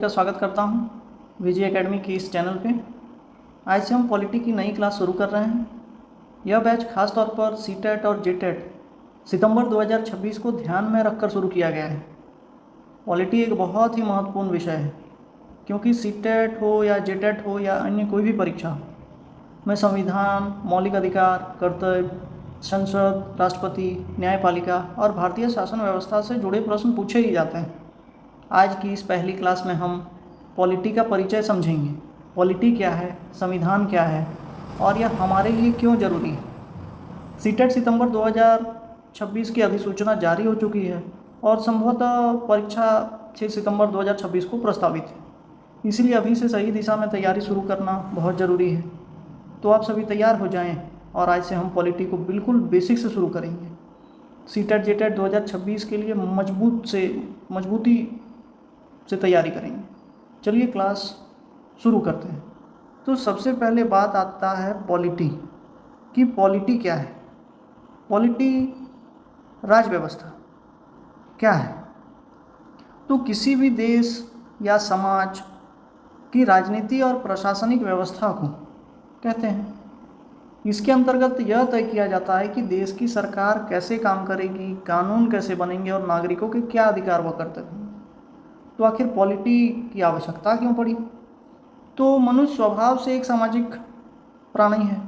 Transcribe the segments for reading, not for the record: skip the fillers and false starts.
का स्वागत करता हूं विजय एकेडमी की इस चैनल पे। आज से हम पॉलिटी की नई क्लास शुरू कर रहे हैं। यह बैच खास तौर पर सीटेट और जेटेट सितंबर 2026 को ध्यान में रखकर शुरू किया गया है। पॉलिटी एक बहुत ही महत्वपूर्ण विषय है क्योंकि सीटेट हो या जेटेट हो या अन्य कोई भी परीक्षा में संविधान, मौलिक अधिकार, कर्तव्य, संसद, राष्ट्रपति, न्यायपालिका और भारतीय शासन व्यवस्था से जुड़े प्रश्न पूछे ही जाते हैं। आज की इस पहली क्लास में हम पॉलिटी का परिचय समझेंगे। पॉलिटी क्या है, संविधान क्या है और यह हमारे लिए क्यों ज़रूरी है। सीटेट सितंबर 2026 की अधिसूचना जारी हो चुकी है और संभवतः परीक्षा 6 सितंबर 2026 को प्रस्तावित है। इसलिए अभी से सही दिशा में तैयारी शुरू करना बहुत ज़रूरी है। तो आप सभी तैयार हो जाएं और आज से हम पॉलिटी को बिल्कुल बेसिक से शुरू करेंगे। सीटेट जेटेट 2026 के लिए मजबूती से तैयारी करेंगे। चलिए क्लास शुरू करते हैं। तो सबसे पहले बात आता है पॉलिटी कि पॉलिटी क्या है। पॉलिटी राज्य व्यवस्था क्या है। तो किसी भी देश या समाज की राजनीति और प्रशासनिक व्यवस्था को कहते हैं। इसके अंतर्गत यह तय किया जाता है कि देश की सरकार कैसे काम करेगी, कानून कैसे बनेंगे और नागरिकों के क्या अधिकार व कर्तव्य हैं। तो आखिर पॉलिटी की आवश्यकता क्यों पड़ी। तो मनुष्य स्वभाव से एक सामाजिक प्राणी है।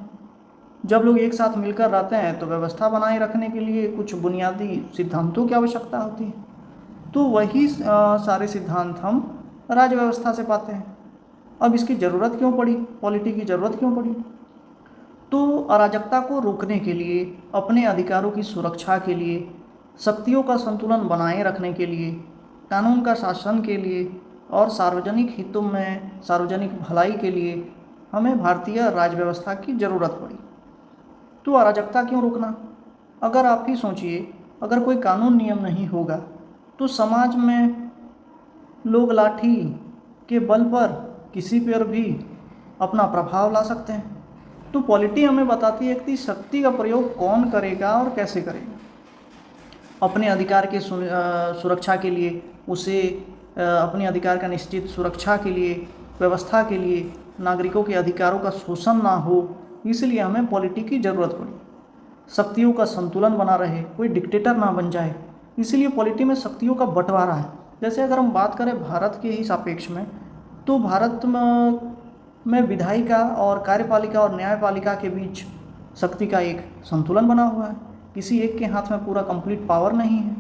जब लोग एक साथ मिलकर रहते हैं तो व्यवस्था बनाए रखने के लिए कुछ बुनियादी सिद्धांतों की आवश्यकता होती है। तो वही सारे सिद्धांत हम राज्य व्यवस्था से पाते हैं। अब इसकी ज़रूरत क्यों पड़ी, पॉलिटी की ज़रूरत क्यों पड़ी। तो अराजकता को रोकने के लिए, अपने अधिकारों की सुरक्षा के लिए, शक्तियों का संतुलन बनाए रखने के लिए, कानून का शासन के लिए और सार्वजनिक हितों में सार्वजनिक भलाई के लिए हमें भारतीय राज्य व्यवस्था की ज़रूरत पड़ी। तो अराजकता क्यों रोकना। अगर आप ही सोचिए, अगर कोई कानून नियम नहीं होगा तो समाज में लोग लाठी के बल पर किसी पर भी अपना प्रभाव ला सकते हैं। तो पॉलिटी हमें बताती है कि शक्ति का प्रयोग कौन करेगा और कैसे करेगा। अपने अधिकार के सुरक्षा के लिए उसे अपने अधिकार का निश्चित सुरक्षा के लिए, व्यवस्था के लिए, नागरिकों के अधिकारों का शोषण ना हो, इसलिए हमें पॉलिटी की ज़रूरत पड़ी। शक्तियों का संतुलन बना रहे, कोई डिक्टेटर ना बन जाए, इसीलिए पॉलिटी में शक्तियों का बंटवारा है। जैसे अगर हम बात करें भारत के ही सापेक्ष में, तो भारत में विधायिका और कार्यपालिका और न्यायपालिका के बीच शक्ति का एक संतुलन बना हुआ है। किसी एक के हाथ में पूरा कंप्लीट पावर नहीं है।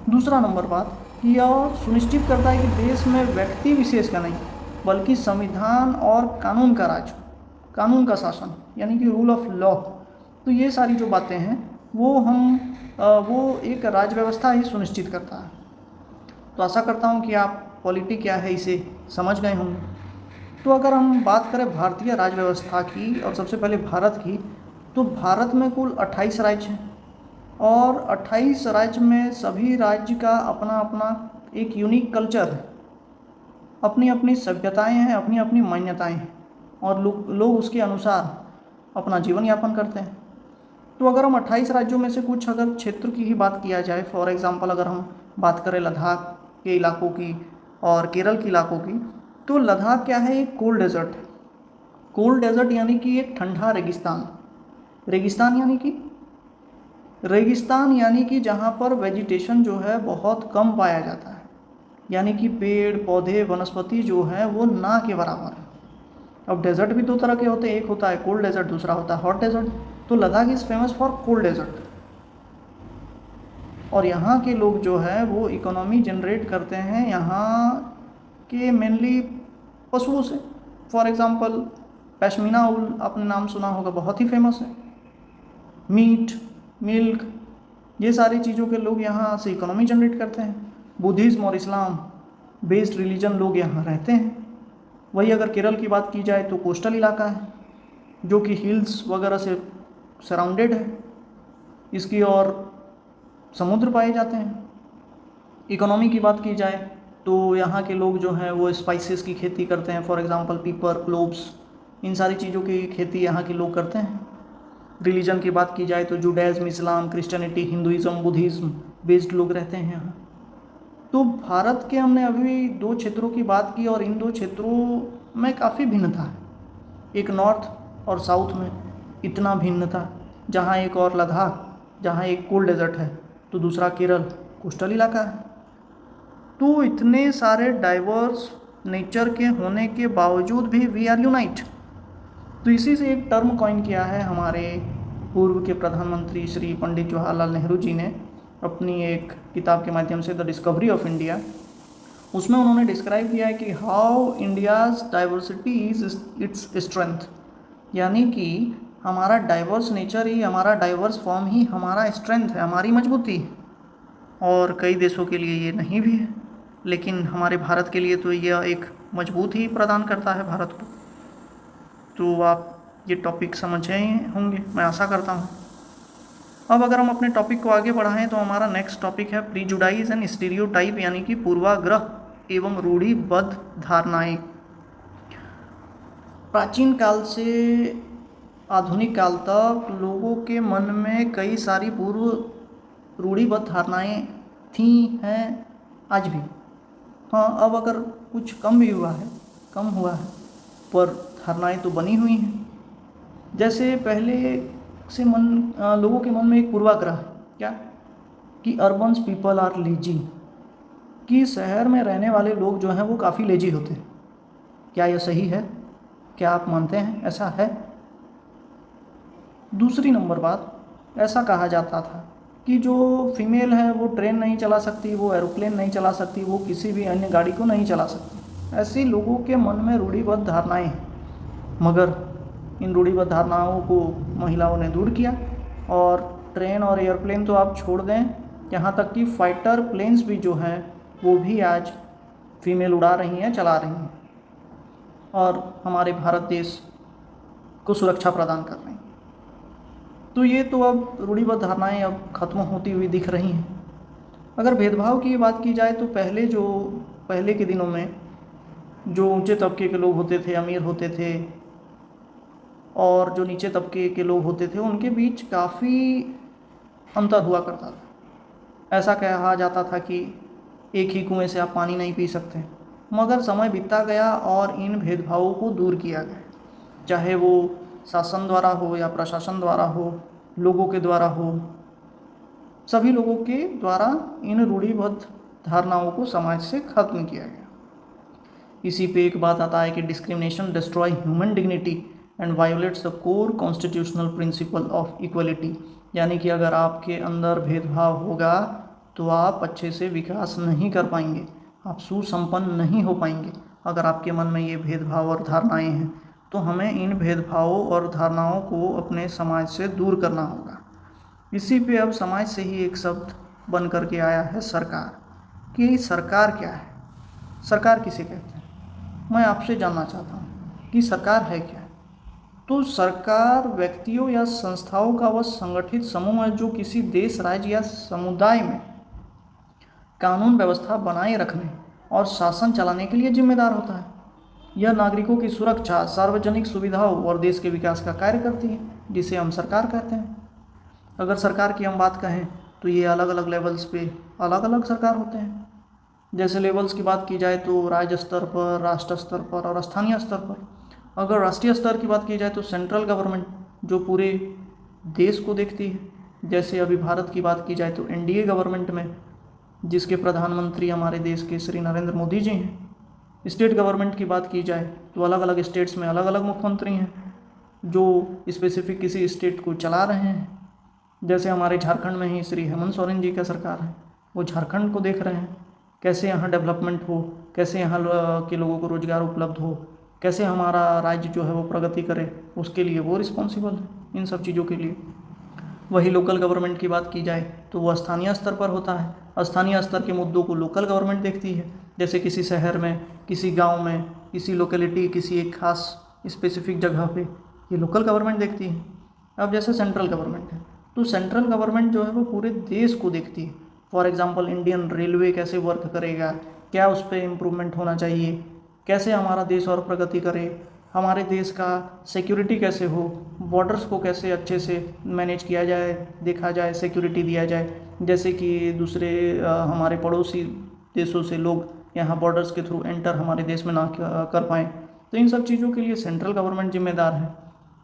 दूसरा नंबर बात कि यह सुनिश्चित करता है कि देश में व्यक्ति विशेष का नहीं बल्कि संविधान और कानून का राज, कानून का शासन यानी कि रूल ऑफ लॉ। तो ये सारी जो बातें हैं वो एक राज्य व्यवस्था ही सुनिश्चित करता है। तो आशा करता हूँ कि आप पॉलिटी क्या है इसे समझ गए होंगे। तो अगर हम बात करें भारतीय राज्य व्यवस्था की और सबसे पहले भारत की, तो भारत में कुल 28 राज्य हैं और 28 राज्य में सभी राज्य का अपना अपना एक यूनिक कल्चर है, अपनी अपनी सभ्यताएं हैं, अपनी अपनी मान्यताएं हैं और लोग उसके अनुसार अपना जीवन यापन करते हैं। तो अगर हम 28 राज्यों में से कुछ अगर क्षेत्र की ही बात किया जाए, फॉर एग्जांपल अगर हम बात करें लद्दाख के इलाकों की और केरल के इलाकों की, तो लद्दाख क्या है, एक कोल्ड डेजर्ट है। कोल्ड डेजर्ट यानी कि एक ठंडा रेगिस्तान। रेगिस्तान यानी कि जहाँ पर वेजिटेशन जो है बहुत कम पाया जाता है, यानी कि पेड़ पौधे वनस्पति जो है वो ना के बराबर है। अब डेजर्ट भी दो तरह के होते हैं, एक होता है कोल्ड डेजर्ट, दूसरा होता है हॉट डेजर्ट। तो Ladakh is famous for cold desert और यहाँ के लोग जो है वो इकोनॉमी जनरेट करते हैं यहाँ के मेनली पशुओं से। फॉर एग्जांपल पश्मीना ऊल आपने नाम सुना होगा, बहुत ही फेमस है। मीट, मिल्क, ये सारी चीज़ों के लोग यहाँ से इकोनॉमी जनरेट करते हैं। बुद्धिज़्म और इस्लाम बेस्ड रिलीजन लोग यहाँ रहते हैं। वही अगर केरल की बात की जाए तो कोस्टल इलाका है जो कि हिल्स वगैरह से सराउंडेड है, इसकी और समुद्र पाए जाते हैं। इकोनॉमी की बात की जाए तो यहाँ के लोग जो हैं वो स्पाइसेस की खेती करते हैं, फॉर एग्जांपल पीपर, क्लोव्स, इन सारी चीज़ों की खेती यहाँ के लोग करते हैं। रिलीजन की बात की जाए तो जुडाइज्म, इस्लाम, क्रिश्चियनिटी, हिंदुइज्म, बुद्धिज़्म बेस्ड लोग रहते हैं यहाँ। तो भारत के हमने अभी 2 क्षेत्रों की बात की और इन 2 क्षेत्रों में काफ़ी भिन्नता है। एक नॉर्थ और साउथ में इतना भिन्नता, जहाँ एक और लद्दाख, जहाँ एक कोल्ड डेजर्ट है तो दूसरा केरल कोस्टल इलाका है। तो इतने सारे डाइवर्स नेचर के होने के बावजूद भी वी आर यूनाइट। तो इसी से एक टर्म कॉइन किया है हमारे पूर्व के प्रधानमंत्री श्री पंडित जवाहरलाल नेहरू जी ने अपनी एक किताब के माध्यम से, द डिस्कवरी ऑफ इंडिया। उसमें उन्होंने डिस्क्राइब किया है कि how India's diversity is its strength, यानी कि हमारा डाइवर्स नेचर ही, हमारा डाइवर्स फॉर्म ही हमारा स्ट्रेंथ है, हमारी मजबूती है। और कई देशों के लिए ये नहीं भी है, लेकिन हमारे भारत के लिए तो यह एक मजबूत ही प्रदान करता है भारत को। तो आप ये टॉपिक समझे होंगे, मैं आशा करता हूँ। अब अगर हम अपने टॉपिक को आगे बढ़ाएं तो हमारा नेक्स्ट टॉपिक है प्रीजुडाइज एंड स्टीरियोटाइप, यानी कि पूर्वाग्रह एवं रूढ़िबद्ध धारणाएं। प्राचीन काल से आधुनिक काल तक लोगों के मन में कई सारी पूर्व रूढ़िबद्ध धारणाएं थी, हैं आज भी। हाँ, अब अगर कुछ कम भी हुआ है, पर धारणाएं तो बनी हुई हैं। जैसे पहले से लोगों के मन में एक पूर्वाग्रह है, क्या कि अर्बन्स पीपल आर लेजी, कि शहर में रहने वाले लोग जो हैं वो काफ़ी लेजी होते हैं। क्या यह सही है? क्या आप मानते हैं ऐसा है? दूसरी नंबर बात, ऐसा कहा जाता था कि जो फीमेल है वो ट्रेन नहीं चला सकती, वो एरोप्लेन नहीं चला सकती, वो किसी भी अन्य गाड़ी को नहीं चला सकती। ऐसी लोगों के मन में रूढ़िबद्ध धारणाएं हैं। मगर इन रूढ़िबद्ध धारणाओं को महिलाओं ने दूर किया, और ट्रेन और एयरप्लेन तो आप छोड़ दें, यहाँ तक कि फाइटर प्लेन्स भी जो हैं वो भी आज फीमेल उड़ा रही हैं, चला रही हैं, और हमारे भारत देश को सुरक्षा प्रदान कर रही हैं। तो ये तो अब रूढ़िबद्ध धारणाएं अब खत्म होती हुई दिख रही हैं। अगर भेदभाव की बात की जाए तो पहले के दिनों में जो ऊंचे तबके के लोग होते थे, अमीर होते थे, और जो नीचे तबके के लोग होते थे, उनके बीच काफ़ी अंतर हुआ करता था। ऐसा कहा जाता था कि एक ही कुएं से आप पानी नहीं पी सकते। मगर समय बीतता गया और इन भेदभावों को दूर किया गया, चाहे वो शासन द्वारा हो या प्रशासन द्वारा हो, लोगों के द्वारा हो, सभी लोगों के द्वारा इन रूढ़िबद्ध धारणाओं को समाज से खत्म किया गया। इसी पे एक बात आता है कि discrimination destroy human dignity and violates the core constitutional principle of equality, यानी कि अगर आपके अंदर भेदभाव होगा तो आप अच्छे से विकास नहीं कर पाएंगे, आप सुसंपन्न नहीं हो पाएंगे। अगर आपके मन में ये भेदभाव और धारणाएं हैं तो हमें इन भेदभावों और धारणाओं को अपने समाज से दूर करना होगा। इसी पे अब समाज से ही एक शब्द बन करके आया है सरकार, कि सरकार क्या है, सरकार किसे कहते हैं। मैं आपसे जानना चाहता हूँ कि सरकार है क्या। तो सरकार व्यक्तियों या संस्थाओं का वह संगठित समूह है जो किसी देश, राज्य या समुदाय में कानून व्यवस्था बनाए रखने और शासन चलाने के लिए जिम्मेदार होता है। यह नागरिकों की सुरक्षा, सार्वजनिक सुविधाओं और देश के विकास का कार्य करती है, जिसे हम सरकार कहते हैं। अगर सरकार की हम बात कहें तो ये अलग अलग लेवल्स पे अलग अलग सरकार होते हैं। जैसे लेवल्स की बात की जाए तो राज्य स्तर पर, राष्ट्र स्तर पर और स्थानीय स्तर पर। अगर राष्ट्रीय स्तर की बात की जाए तो सेंट्रल गवर्नमेंट जो पूरे देश को देखती है। जैसे अभी भारत की बात की जाए तो एनडीए गवर्नमेंट में, जिसके प्रधानमंत्री हमारे देश के श्री नरेंद्र मोदी जी हैं। स्टेट गवर्नमेंट की बात की जाए तो अलग अलग स्टेट्स में अलग अलग मुख्यमंत्री हैं जो स्पेसिफिक किसी स्टेट को चला रहे हैं। जैसे हमारे झारखंड में ही श्री हेमंत सोरेन जी का सरकार है, वो झारखंड को देख रहे हैं, कैसे यहाँ डेवलपमेंट हो, कैसे यहाँ के लोगों को रोजगार उपलब्ध हो, कैसे हमारा राज्य जो है वो प्रगति करे, उसके लिए वो रिस्पॉन्सिबल है इन सब चीज़ों के लिए। वही लोकल गवर्नमेंट की बात की जाए तो वो स्थानीय स्तर पर होता है। स्थानीय स्तर के मुद्दों को लोकल गवर्नमेंट देखती है, जैसे किसी शहर में, किसी गांव में, किसी लोकेलिटी, किसी एक खास स्पेसिफिक जगह पे ये लोकल गवर्नमेंट देखती है। अब जैसे सेंट्रल गवर्नमेंट है तो सेंट्रल गवर्नमेंट जो है वो पूरे देश को देखती है। फॉर एग्जांपल इंडियन रेलवे कैसे वर्क करेगा, क्या उस पर इम्प्रूवमेंट होना चाहिए, कैसे हमारा देश और प्रगति करे, हमारे देश का सिक्योरिटी कैसे हो, बॉर्डर्स को कैसे अच्छे से मैनेज किया जाए, देखा जाए, सिक्योरिटी दिया जाए। जैसे कि दूसरे हमारे पड़ोसी देशों से लोग यहाँ बॉर्डर्स के थ्रू एंटर हमारे देश में ना कर पाएँ। तो इन सब चीज़ों के लिए सेंट्रल गवर्नमेंट जिम्मेदार है।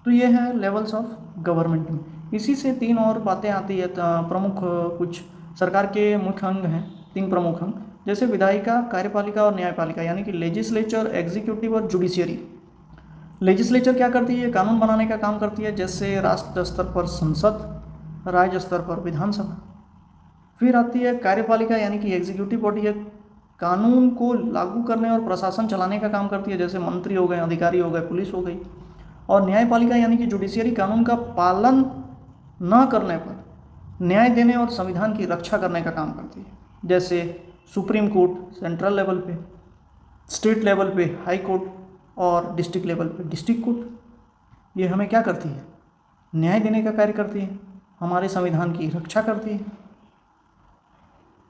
तो ये है लेवल्स ऑफ गवर्नमेंट में। इसी से 3 और बातें आती है, प्रमुख कुछ सरकार के मुख्य अंग हैं, 3 प्रमुख अंग, जैसे विधायिका, कार्यपालिका और न्यायपालिका, यानी कि लेजिस्लेचर, एग्जीक्यूटिव और जुडिशियरी। लेजिस्लेचर क्या करती है? कानून बनाने का काम करती है, जैसे राष्ट्र स्तर पर संसद, राज्य स्तर पर विधानसभा। फिर आती है कार्यपालिका, यानी कि एग्जीक्यूटिव बॉडी है, कानून को लागू करने और प्रशासन चलाने का काम करती है, जैसे मंत्री हो गए, अधिकारी हो गए, पुलिस हो गई। और न्यायपालिका यानी कि जुडिशियरी कानून का पालन न करने पर न्याय देने और संविधान की रक्षा करने का काम करती है, जैसे सुप्रीम कोर्ट सेंट्रल लेवल पे, स्टेट लेवल पे हाई कोर्ट और डिस्ट्रिक्ट लेवल पे डिस्ट्रिक्ट कोर्ट। ये हमें क्या करती है? न्याय देने का कार्य करती है, हमारे संविधान की रक्षा करती है।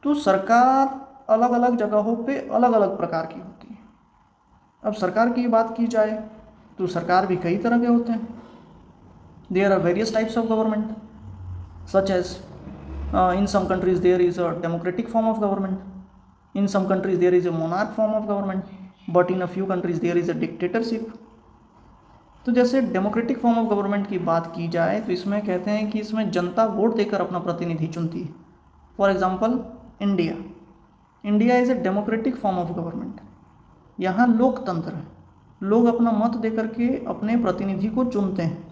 तो सरकार अलग अलग जगहों पे अलग अलग प्रकार की होती है। अब सरकार की बात की जाए तो सरकार भी कई तरह के होते हैं। There are various types of government, such as in some countries there is a democratic form of government, in some countries there is a monarch form of government, but in a few countries there is a dictatorship. तो जैसे democratic form of government की बात की जाए तो इसमें कहते हैं कि इसमें जनता वोट देकर अपना प्रतिनिधि चुनती है। For example India is a democratic form of government. यहाँ लोकतंत्र है, लोग अपना मत देकर के अपने प्रतिनिधि को चुनते हैं।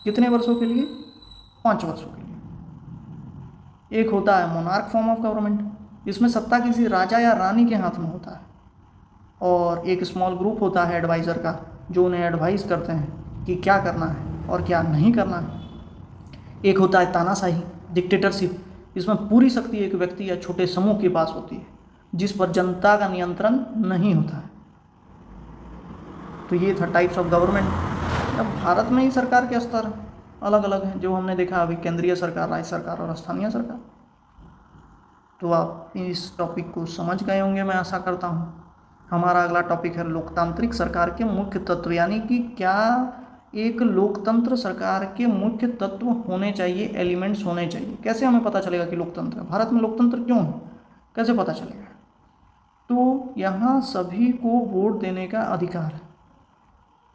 कितने वर्षों के लिए? 5 वर्षों के लिए। एक होता है मोनार्क फॉर्म ऑफ गवर्नमेंट, इसमें सत्ता किसी राजा या रानी के हाथ में होता है, और एक स्मॉल ग्रुप होता है एडवाइज़र का, जो उन्हें एडवाइस करते हैं कि क्या करना है और क्या नहीं करना है। एक होता है तानाशाही, डिक्टेटरशिप, इसमें पूरी शक्ति एक व्यक्ति या छोटे समूह के पास होती है, जिस पर जनता का नियंत्रण नहीं होता है। तो ये था टाइप्स ऑफ गवर्नमेंट। अब भारत में ही सरकार के स्तर अलग अलग हैं, जो हमने देखा अभी, केंद्रीय सरकार, राज्य सरकार और स्थानीय सरकार। तो आप इस टॉपिक को समझ गए होंगे, मैं आशा करता हूँ। हमारा अगला टॉपिक है लोकतांत्रिक सरकार के मुख्य तत्व, यानी कि क्या एक लोकतंत्र सरकार के मुख्य तत्व होने चाहिए, एलिमेंट्स होने चाहिए। कैसे हमें पता चलेगा कि लोकतंत्र है? भारत में लोकतंत्र क्यों है, कैसे पता चलेगा? तो यहाँ सभी को वोट देने का अधिकार है,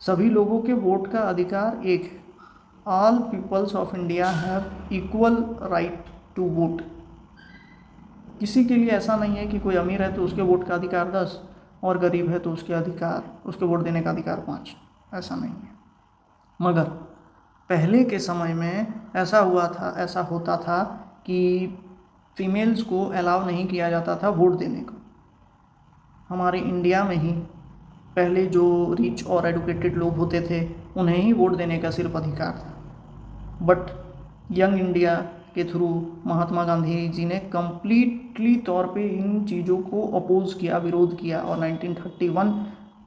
सभी लोगों के वोट का अधिकार एक है। All peoples of India have equal right to vote. किसी के लिए ऐसा नहीं है कि कोई अमीर है तो उसके वोट का अधिकार 10 और गरीब है तो उसके वोट देने का अधिकार 5, ऐसा नहीं है। मगर पहले के समय में ऐसा होता था कि फीमेल्स को अलाउ नहीं किया जाता था वोट देने को। हमारे इंडिया में ही पहले जो रिच और एडुकेटेड लोग होते थे उन्हें ही वोट देने का सिर्फ अधिकार था। बट यंग इंडिया के थ्रू महात्मा गांधी जी ने कम्प्लीटली तौर पे इन चीज़ों को अपोज किया, विरोध किया, और 1931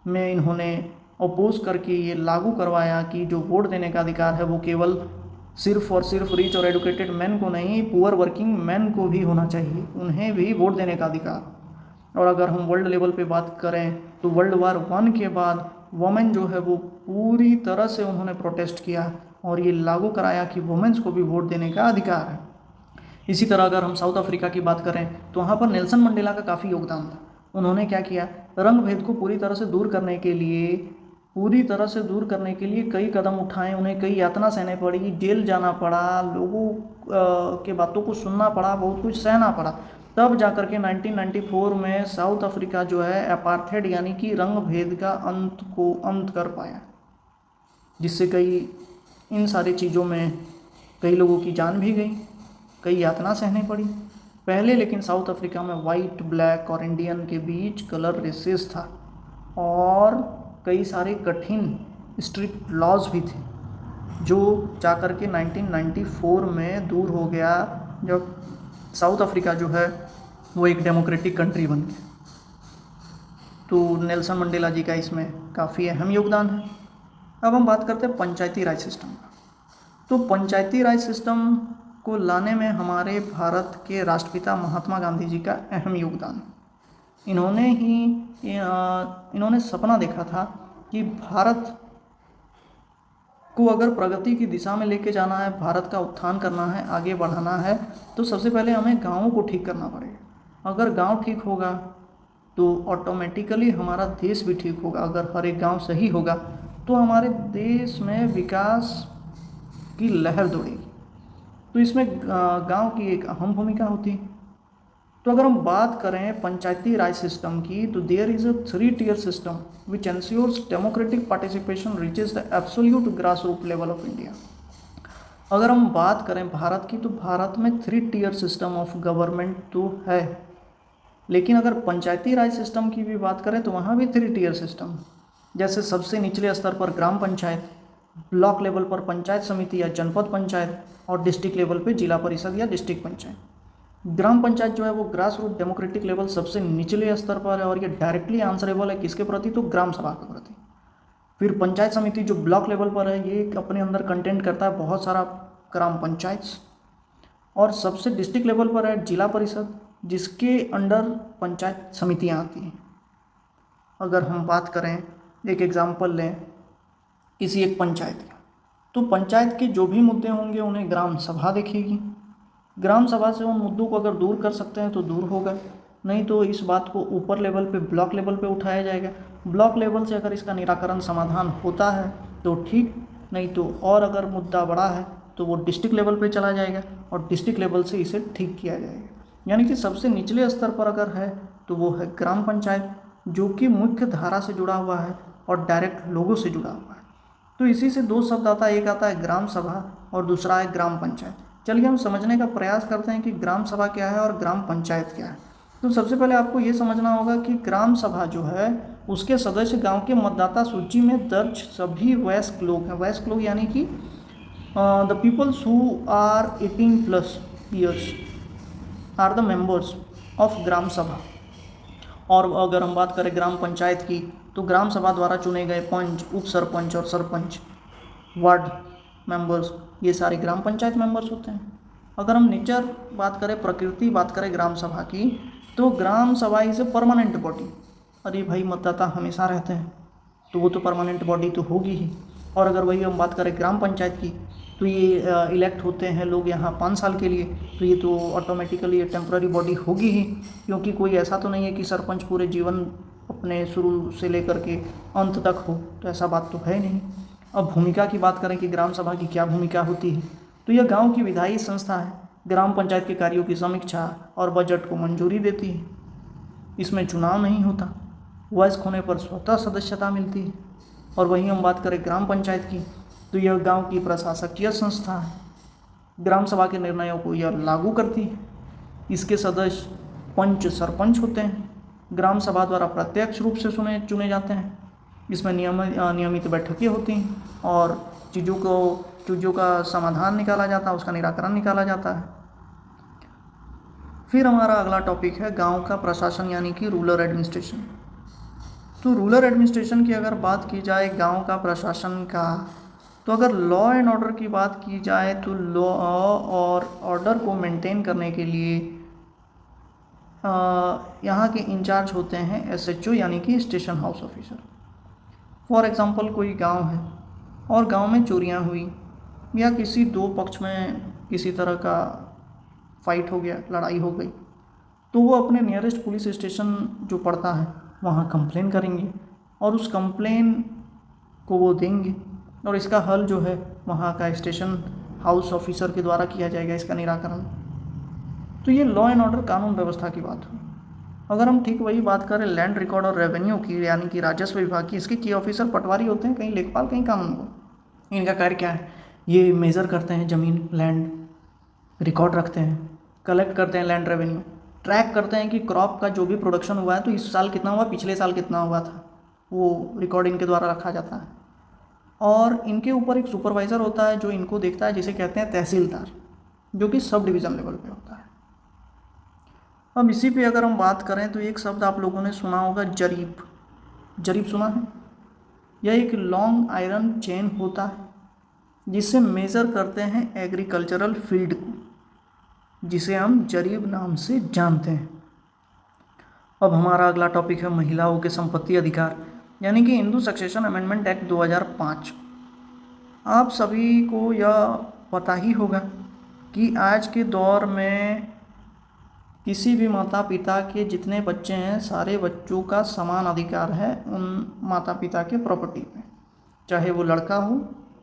में इन्होंने अपोज करके ये लागू करवाया कि जो वोट देने का अधिकार है वो केवल सिर्फ और सिर्फ रिच और एडुकेटेड मैन को नहीं, पुअर वर्किंग मैन को भी होना चाहिए, उन्हें भी वोट देने का अधिकार। और अगर हम वर्ल्ड लेवल पे बात करें तो वर्ल्ड वार 1 के बाद वुमेन जो है वो पूरी तरह से उन्होंने प्रोटेस्ट किया और ये लागू कराया कि वुमेन्स को भी वोट देने का अधिकार है। इसी तरह अगर हम साउथ अफ्रीका की बात करें तो वहाँ पर नेल्सन मंडेला का काफ़ी योगदान था। उन्होंने क्या किया, रंग भेद को पूरी तरह से दूर करने के लिए कई कदम उठाए, उन्हें कई यातना सहने पड़ी, जेल जाना पड़ा, लोगों के बातों को सुनना पड़ा, बहुत कुछ सहना पड़ा। तब जाकर के 1994 में साउथ अफ्रीका जो है अपार्थेड यानी कि रंग भेद का अंत कर पाया, जिससे इन सारी चीज़ों में कई लोगों की जान भी गई, कई यातना सहनी पड़ी पहले। लेकिन साउथ अफ्रीका में वाइट, ब्लैक और इंडियन के बीच कलर रेसेस था और कई सारे कठिन स्ट्रिक्ट लॉज भी थे, जो जाकर के 1994 में दूर हो गया, जब साउथ अफ्रीका जो है वो एक डेमोक्रेटिक कंट्री बन गया। तो नेल्सन मंडेला जी का इसमें काफ़ी अहम योगदान है। अब हम बात करते हैं पंचायती राज सिस्टम का। तो पंचायती राज सिस्टम को लाने में हमारे भारत के राष्ट्रपिता महात्मा गांधी जी का अहम योगदान। इन्होंने सपना देखा था कि भारत को अगर प्रगति की दिशा में लेके जाना है, भारत का उत्थान करना है, आगे बढ़ाना है, तो सबसे पहले हमें गाँवों को ठीक करना पड़ेगा। अगर गांव ठीक होगा तो ऑटोमेटिकली हमारा देश भी ठीक होगा। अगर हर एक गांव सही होगा तो हमारे देश में विकास की लहर दौड़ेगी। तो इसमें गांव की एक अहम भूमिका होती है। तो अगर हम बात करें पंचायती राज सिस्टम की, तो there is a 3-tier system which ensures democratic participation reaches the absolute grass root level of India. अगर हम बात करें भारत की, तो भारत में 3-tier सिस्टम ऑफ गवर्नमेंट तो है, लेकिन अगर पंचायती राज सिस्टम की भी बात करें तो वहाँ भी 3-tier सिस्टम। जैसे सबसे निचले स्तर पर ग्राम पंचायत, ब्लॉक लेवल पर पंचायत समिति या जनपद पंचायत, और डिस्ट्रिक्ट लेवल पे जिला परिषद या डिस्ट्रिक्ट पंचायत। ग्राम पंचायत जो है वो ग्रास रूट डेमोक्रेटिक लेवल सबसे निचले स्तर पर है, और ये डायरेक्टली आंसरेबल है किसके प्रति, तो ग्राम सभा के प्रति। फिर पंचायत समिति जो ब्लॉक लेवल पर है, ये अपने अंदर कंटेंट करता है बहुत सारा ग्राम पंचायत। और सबसे डिस्ट्रिक्ट लेवल पर है जिला परिषद, जिसके अंडर पंचायत समितियाँ आती हैं। अगर हम बात करें, एक एग्जाम्पल लें किसी एक पंचायत का, तो पंचायत के जो भी मुद्दे होंगे उन्हें ग्राम सभा देखेगी। ग्राम सभा से उन मुद्दों को अगर दूर कर सकते हैं तो दूर होगा, नहीं तो इस बात को ऊपर लेवल पे, ब्लॉक लेवल पे उठाया जाएगा। ब्लॉक लेवल से अगर इसका निराकरण समाधान होता है तो ठीक, नहीं तो और अगर मुद्दा बड़ा है तो वो डिस्ट्रिक्ट लेवल पे चला जाएगा और डिस्ट्रिक्ट लेवल से इसे ठीक किया जाएगा। यानी कि सबसे निचले स्तर पर अगर है तो वो है ग्राम पंचायत, जो कि मुख्य धारा से जुड़ा हुआ है और डायरेक्ट लोगों से जुड़ा हुआ है। तो इसी से दो शब्द आता है, एक आता है ग्राम सभा और दूसरा है ग्राम पंचायत। चलिए हम समझने का प्रयास करते हैं कि ग्राम सभा क्या है और ग्राम पंचायत क्या है। तो सबसे पहले आपको ये समझना होगा कि ग्राम सभा जो है उसके सदस्य गांव के मतदाता सूची में दर्ज सभी वयस्क लोग हैं। वयस्क लोग यानी कि the peoples who are 18+ years are the members of gram sabha. और अगर हम बात करें ग्राम पंचायत की, तो ग्राम सभा द्वारा चुने गए पंच, उप सरपंच और सरपंच, वार्ड मेंबर्स, ये सारे ग्राम पंचायत मेंबर्स होते हैं। अगर हम नेचर बात करें, प्रकृति बात करें ग्राम सभा की, तो ग्राम सभा इज ए परमानेंट बॉडी। अरे भाई मतदाता हमेशा रहते हैं तो वो तो परमानेंट बॉडी तो होगी ही। और अगर वही हम बात करें ग्राम पंचायत की, तो ये इलेक्ट होते हैं लोग यहाँ 5 साल के लिए, तो ये तो ऑटोमेटिकली टेम्प्ररी बॉडी होगी ही, क्योंकि कोई ऐसा तो नहीं है कि सरपंच पूरे जीवन अपने शुरू से लेकर के अंत तक हो, तो ऐसा बात तो है नहीं। अब भूमिका की बात करें कि ग्राम सभा की क्या भूमिका होती है, तो यह गांव की विधायी संस्था है। ग्राम पंचायत के कार्यों की समीक्षा और बजट को मंजूरी देती है। इसमें चुनाव नहीं होता, वयस्क होने पर स्वतः सदस्यता मिलती है। और वहीं हम बात करें ग्राम पंचायत की, तो यह गांव की प्रशासकीय संस्था है। ग्राम सभा के निर्णयों को यह लागू करती है। इसके सदस्य पंच, सरपंच होते हैं। ग्राम सभा द्वारा प्रत्यक्ष रूप से चुने जाते हैं। इसमें नियमित बैठकें होती हैं और चीज़ों का समाधान निकाला जाता है, उसका निराकरण निकाला जाता है। फिर हमारा अगला टॉपिक है गांव का प्रशासन यानी कि रूरल एडमिनिस्ट्रेशन। तो रूरल एडमिनिस्ट्रेशन की अगर बात की जाए गांव का प्रशासन का, तो अगर लॉ एंड ऑर्डर की बात की जाए तो लॉ और ऑर्डर को मेंटेन करने के लिए यहाँ के इंचार्ज होते हैं SHO यानी कि station house officer. For example कोई गांव है और गांव में चोरियां हुई या किसी दो पक्ष में किसी तरह का फाइट हो गया, लड़ाई हो गई, तो वो अपने नियरेस्ट पुलिस स्टेशन जो पड़ता है वहाँ कंप्लेन करेंगे और उस कंप्लेन को वो देंगे और इसका हल जो है वहाँ का स्टेशन हाउस ऑफिसर के द्वारा किया जाएगा, इसका निराकरण। तो ये लॉ एंड ऑर्डर कानून व्यवस्था की बात हुई। अगर हम ठीक वही बात करें लैंड रिकॉर्ड और रेवेन्यू की यानी कि राजस्व विभाग की, इसके की ऑफिसर पटवारी होते हैं, कहीं लेखपाल कहीं कानून। इनका कार्य क्या है, ये मेज़र करते हैं ज़मीन, लैंड, रिकॉर्ड रखते हैं, कलेक्ट करते हैं लैंड रेवेन्यू, ट्रैक करते हैं कि क्रॉप का जो भी प्रोडक्शन हुआ है तो इस साल कितना हुआ, पिछले साल कितना हुआ था, वो रिकॉर्ड इनके द्वारा रखा जाता है। और इनके ऊपर एक सुपरवाइज़र होता है जो इनको देखता है, जिसे कहते हैं तहसीलदार, जो कि सब डिवीज़न लेवल पे होता है। अब इसी पे अगर हम बात करें तो एक शब्द आप लोगों ने सुना होगा, जरीब। जरीब सुना है? यह एक लॉन्ग आयरन चेन होता है जिससे मेज़र करते हैं एग्रीकल्चरल फील्ड को, जिसे हम जरीब नाम से जानते हैं। अब हमारा अगला टॉपिक है महिलाओं के संपत्ति अधिकार यानी कि हिंदू सक्सेशन अमेंडमेंट एक्ट 2005। आप सभी को यह पता ही होगा कि आज के दौर में किसी भी माता पिता के जितने बच्चे हैं सारे बच्चों का समान अधिकार है उन माता पिता के प्रॉपर्टी पे, चाहे वो लड़का हो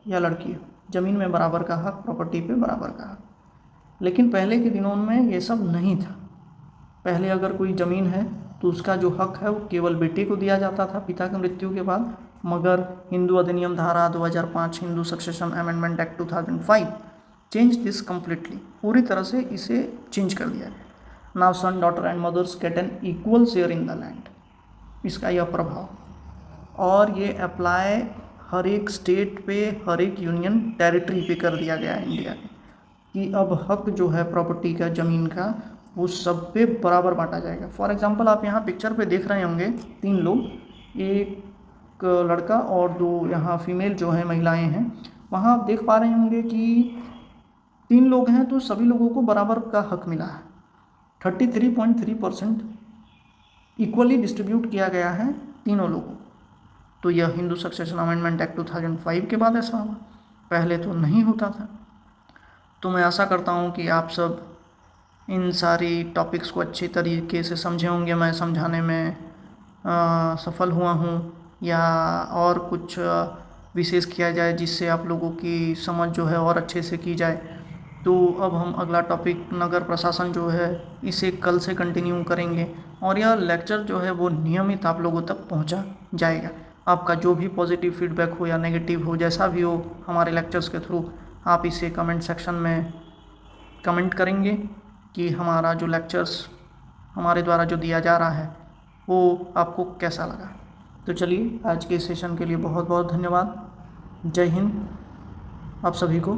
या लड़की हो। ज़मीन में बराबर का हक, प्रॉपर्टी पे बराबर का हक। लेकिन पहले के दिनों में ये सब नहीं था। पहले अगर कोई ज़मीन है तो उसका जो हक है वो केवल बेटे को दिया जाता था पिता की मृत्यु के बाद। मगर हिंदू अधिनियम धारा 2005 Hindu succession amendment act 2005 change this completely, पूरी तरह से इसे चेंज कर दिया गया। Now son, daughter and mothers get an equal share in the land. इसका यह प्रभाव, और ये अप्लाई हर एक स्टेट पे, हर एक यूनियन टेरिटरी पे कर दिया गया है इंडिया के, कि अब हक जो है प्रॉपर्टी का, ज़मीन का, वो सब पे बराबर बांटा जाएगा। फॉर एग्जांपल आप यहाँ पिक्चर पे देख रहे होंगे 3 लोग, एक लड़का और 2 यहाँ फीमेल जो है महिलाएं हैं। वहाँ आप देख पा रहे होंगे कि 3 लोग हैं तो सभी लोगों को बराबर का हक मिला है। 33.3% इक्वली डिस्ट्रीब्यूट किया गया है तीनों लोगों को। तो यह हिंदू सक्सेशन अमेंडमेंट एक्ट 2005 के बाद ऐसा हुआ, पहले तो नहीं होता था। तो मैं आशा करता हूँ कि आप सब इन सारी टॉपिक्स को अच्छी तरीके से समझे होंगे। मैं समझाने में सफल हुआ हूँ, या और कुछ विशेष किया जाए जिससे आप लोगों की समझ जो है और अच्छे से की जाए। तो अब हम अगला टॉपिक नगर प्रशासन जो है इसे कल से कंटिन्यू करेंगे, और यह लेक्चर जो है वो नियमित आप लोगों तक पहुंचा जाएगा। आपका जो भी पॉजिटिव फीडबैक हो या नेगेटिव हो, जैसा भी हो, हमारे लेक्चर्स के थ्रू आप इसे कमेंट सेक्शन में कमेंट करेंगे कि हमारा जो लेक्चर्स हमारे द्वारा जो दिया जा रहा है वो आपको कैसा लगा। तो चलिए, आज के सेशन के लिए बहुत बहुत धन्यवाद। जय हिंद आप सभी को।